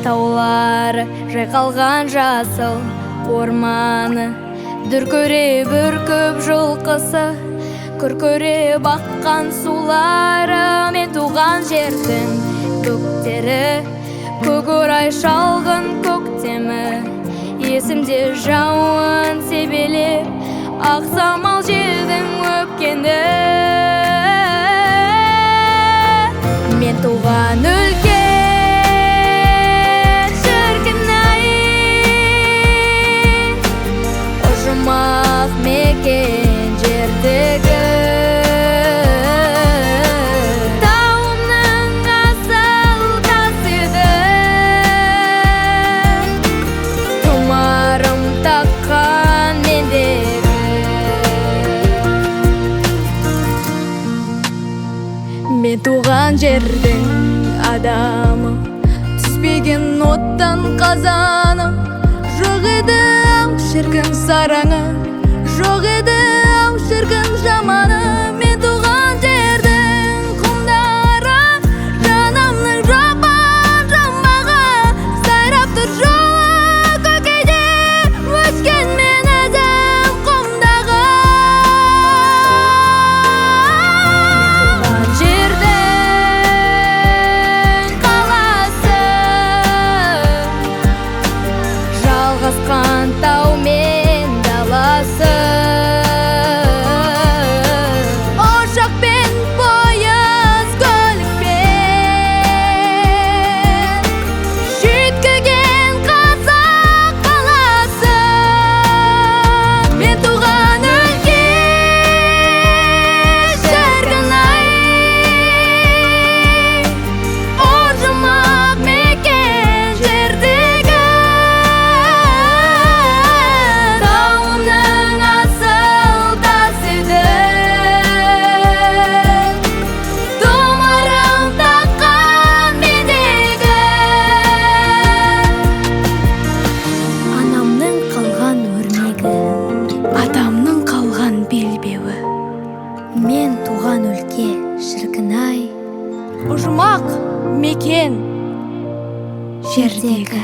таулары жайқалған жасыл орманы, дүркіре бүркіп жылқысы, күркіре баққан сулары, мен туған жердің көктері, көкорай шалғын көктемі, есімде жауын себелеп, ақ самал желдің өпкені. Мен туған өлке ұжымақ мекен жердегі тауымның асыл тасыды, тұмарым таққан мендегі. Мен туған жердің адамы, түспеген оттан қазаны, жоқ еді ау шіркін сараңы, жоқ еді ау шіркін жаманы. Мен туған жердің құмдары, жанымның жапан жамбағы, сайрап тұр жолы көкейде, өскен мен өзім құмдағы. Туған жердің қаласы, жалғасқан тау мен даласы, ұшақ пен пойыз көлікпен жүйткіген қазақ қаласы. Мен туған өлке шіркін-ай, ұжымақ мекен жердегі тауымның асыл тасыды, тұмарым таққан мендегі. Анамның қалған өрнегі, атамның қалған белбеуі, мен туған өлке шіркін-ай, ұжымақ мекен жердегі.